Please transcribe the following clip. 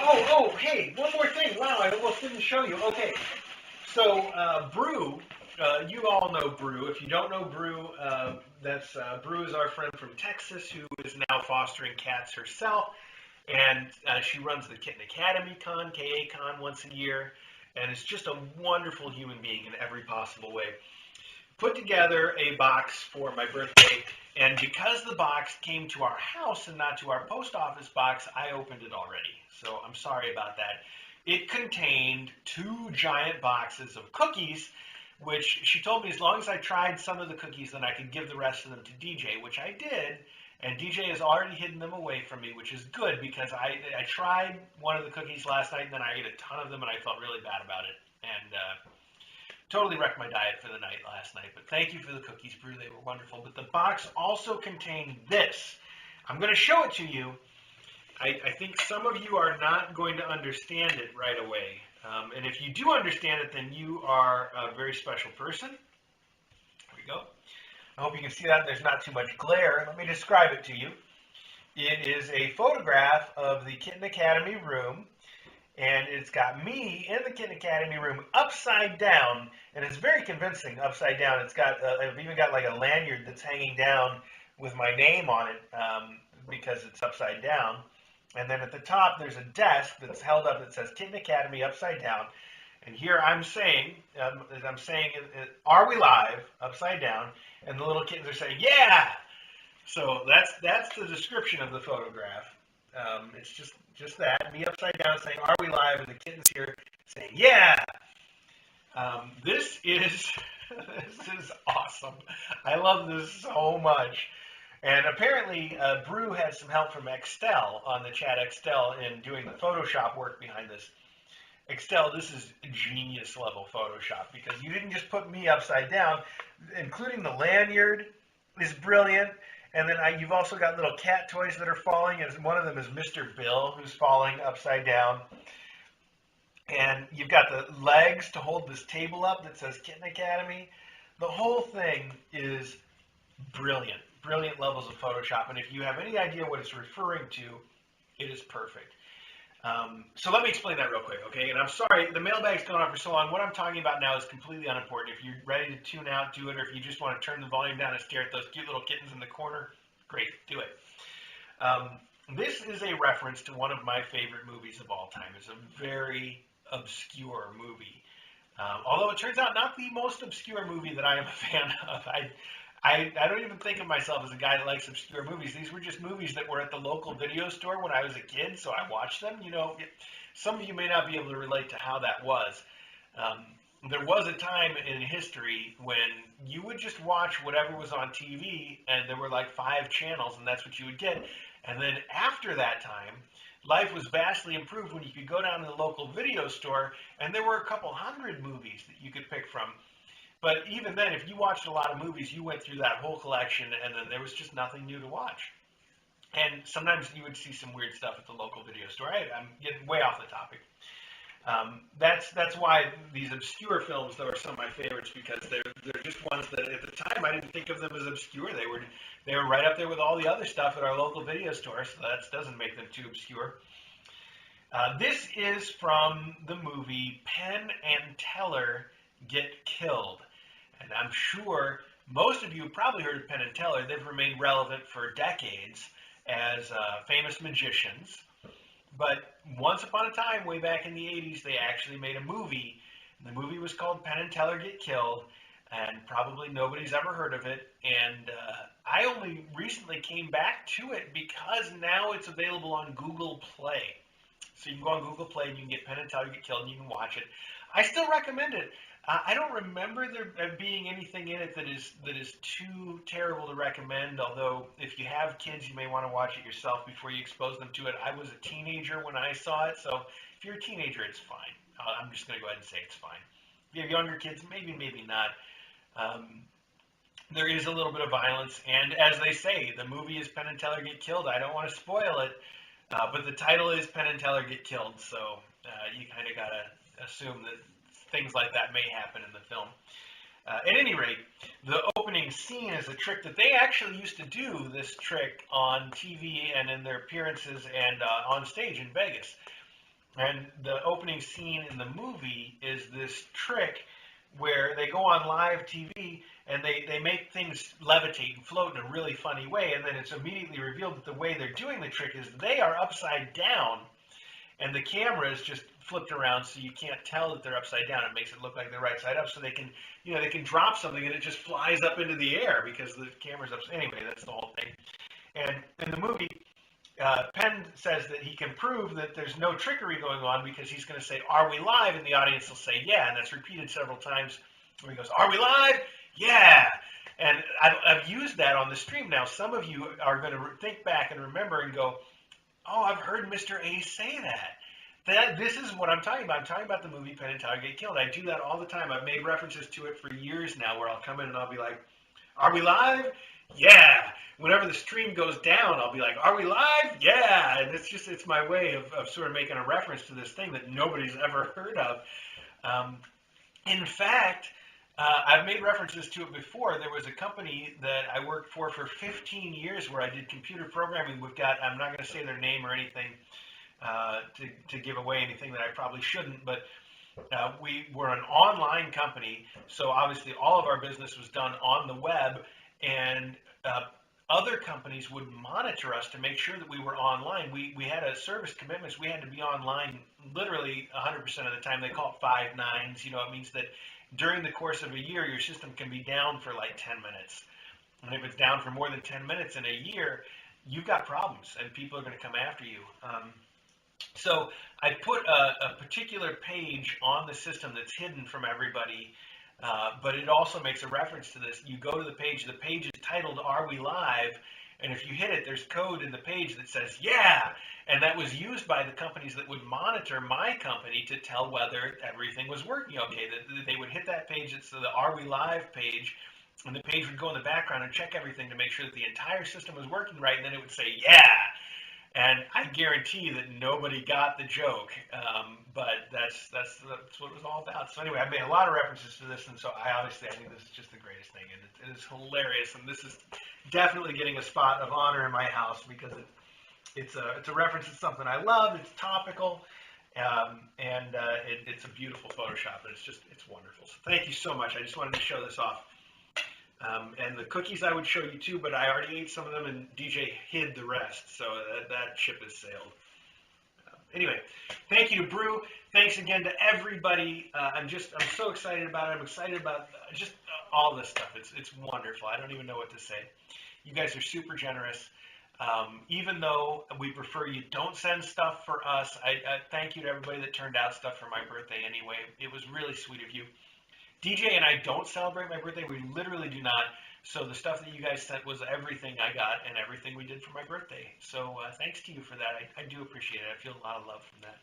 Hey, one more thing. Wow, I almost didn't show you. Okay, so Brew, you all know Brew. If you don't know Brew, that's Brew is our friend from Texas who is now fostering cats herself, and she runs the Kitten Academy Con, KA Con, once a year, and is just a wonderful human being in every possible way. Put together a box for my birthday, and because the box came to our house and not to our post office box, I opened it already. So I'm sorry about that. It contained 2 giant boxes of cookies, which she told me as long as I tried some of the cookies, then I could give the rest of them to DJ, which I did. And DJ has already hidden them away from me, which is good because I tried one of the cookies last night, and then I ate a ton of them, and I felt really bad about it. And totally wrecked my diet for the night last night. But thank you for the cookies, Brew. They were wonderful. But the box also contained this. I'm going to show it to you. I think some of you are not going to understand it right away. And if you do understand it, then you are a very special person. Here we go. I hope you can see that. There's not too much glare. Let me describe it to you. It is a photograph of the Kitten Academy room. And it's got me in the Kitten Academy room upside down, and it's very convincing upside down. It's got, I've even got like a lanyard that's hanging down with my name on it because it's upside down. And then at the top, there's a desk that's held up that says Kitten Academy upside down. And here I'm saying, are we live? Upside down. And the little kittens are saying, yeah! So that's the description of the photograph. It's just that, me upside down saying, are we live? And the kittens here saying, yeah! This is awesome. I love this so much. And apparently, Brew had some help from Excel on the chat, Excel, in doing the Photoshop work behind this. Excel, this is genius level Photoshop because you didn't just put me upside down, including the lanyard is brilliant. And then you've also got little cat toys that are falling, and one of them is Mr. Bill, who's falling upside down. And you've got the legs to hold this table up that says Kitten Academy. The whole thing is brilliant, brilliant levels of Photoshop. And if you have any idea what it's referring to, it is perfect. So let me explain that real quick, okay? And I'm sorry, the mailbag's gone on for so long. What I'm talking about now is completely unimportant. If you're ready to tune out, do it. Or if you just want to turn the volume down and stare at those cute little kittens in the corner, great, do it. This is a reference to one of my favorite movies of all time. It's a very obscure movie. Although it turns out not the most obscure movie that I am a fan of. I don't even think of myself as a guy that likes obscure movies. These were just movies that were at the local video store when I was a kid, so I watched them. You know, some of you may not be able to relate to how that was. There was a time in history when you would just watch whatever was on TV, and there were like 5 channels, and that's what you would get. And then after that time, life was vastly improved when you could go down to the local video store, and there were a couple hundred movies that you could pick from. But even then, if you watched a lot of movies, you went through that whole collection, and then there was just nothing new to watch. And sometimes you would see some weird stuff at the local video store. I'm getting way off the topic. That's why these obscure films, though, are some of my favorites, because they're just ones that at the time I didn't think of them as obscure. They were right up there with all the other stuff at our local video store, so that doesn't make them too obscure. This is from the movie Penn and Teller Get Killed. And I'm sure most of you have probably heard of Penn and Teller. They've remained relevant for decades as famous magicians. But once upon a time, way back in the 80s, they actually made a movie. The movie was called Penn and Teller Get Killed, and probably nobody's ever heard of it. And I only recently came back to it because now it's available on Google Play. So you can go on Google Play and you can get Penn and Teller Get Killed and you can watch it. I still recommend it. I don't remember there being anything in it that is too terrible to recommend, although if you have kids, you may want to watch it yourself before you expose them to it. I was a teenager when I saw it, so if you're a teenager, it's fine. I'm just going to go ahead and say it's fine. If you have younger kids, maybe not. There is a little bit of violence, and as they say, the movie is Penn and Teller Get Killed. I don't want to spoil it, but the title is Penn and Teller Get Killed, so you kind of got to assume that things like that may happen in the film. At any rate, the opening scene is a trick that they actually used to do, this trick on TV and in their appearances and on stage in Vegas. And the opening scene in the movie is this trick where they go on live TV and they make things levitate and float in a really funny way, and then it's immediately revealed that the way they're doing the trick is they are upside down, and the camera is just flipped around so you can't tell that they're upside down. It makes it look like they're right side up, so they can, they can drop something and it just flies up into the air because the camera's up. Anyway, that's the whole thing. And in the movie, Penn says that he can prove that there's no trickery going on because he's going to say, "Are we live?" and the audience will say, "Yeah," and that's repeated several times where he goes, "Are we live? Yeah." And I've used that on the stream now. Some of you are going to think back and remember and go, "Oh, I've heard Mr. A say that." This is what I'm talking about. I'm talking about the movie Penn and Teller Get Killed. I do that all the time. I've made references to it for years now where I'll come in and I'll be like, "Are we live? Yeah." Whenever the stream goes down, I'll be like, "Are we live? Yeah." And it's my way of sort of making a reference to this thing that nobody's ever heard of. In fact, I've made references to it before. There was a company that I worked for 15 years where I did computer programming. I'm not going to say their name or anything to give away anything that I probably shouldn't, but we were an online company, so obviously all of our business was done on the web, and other companies would monitor us to make sure that we were online. We had a service commitments. We had to be online literally 100% of the time. They call it 5 nines. It means that during the course of a year, your system can be down for like 10 minutes. And if it's down for more than 10 minutes in a year, you've got problems, and people are going to come after you. So I put a particular page on the system that's hidden from everybody, but it also makes a reference to this. You go to the page is titled "Are We Live?" and if you hit it, there's code in the page that says "Yeah," and that was used by the companies that would monitor my company to tell whether everything was working okay. That they would hit that page, it's the "Are We Live?" page, and the page would go in the background and check everything to make sure that the entire system was working right, and then it would say "Yeah." And I guarantee that nobody got the joke, but that's what it was all about. So anyway, I made a lot of references to this, and so I think this is just the greatest thing, and it is hilarious. And this is definitely getting a spot of honor in my house because it's a reference to something I love. It's topical, and it's a beautiful Photoshop, and it's wonderful. So thank you so much. I just wanted to show this off. And the cookies I would show you too, but I already ate some of them, and DJ hid the rest, so that ship has sailed. Anyway, thank you to Brew. Thanks again to everybody. I'm so excited about it. I'm excited about just all this stuff. It's wonderful. I don't even know what to say. You guys are super generous. Even though we prefer you don't send stuff for us, I thank you to everybody that turned out stuff for my birthday anyway. It was really sweet of you. DJ and I don't celebrate my birthday. We literally do not. So the stuff that you guys sent was everything I got and everything we did for my birthday. So thanks to you for that. I do appreciate it. I feel a lot of love from that.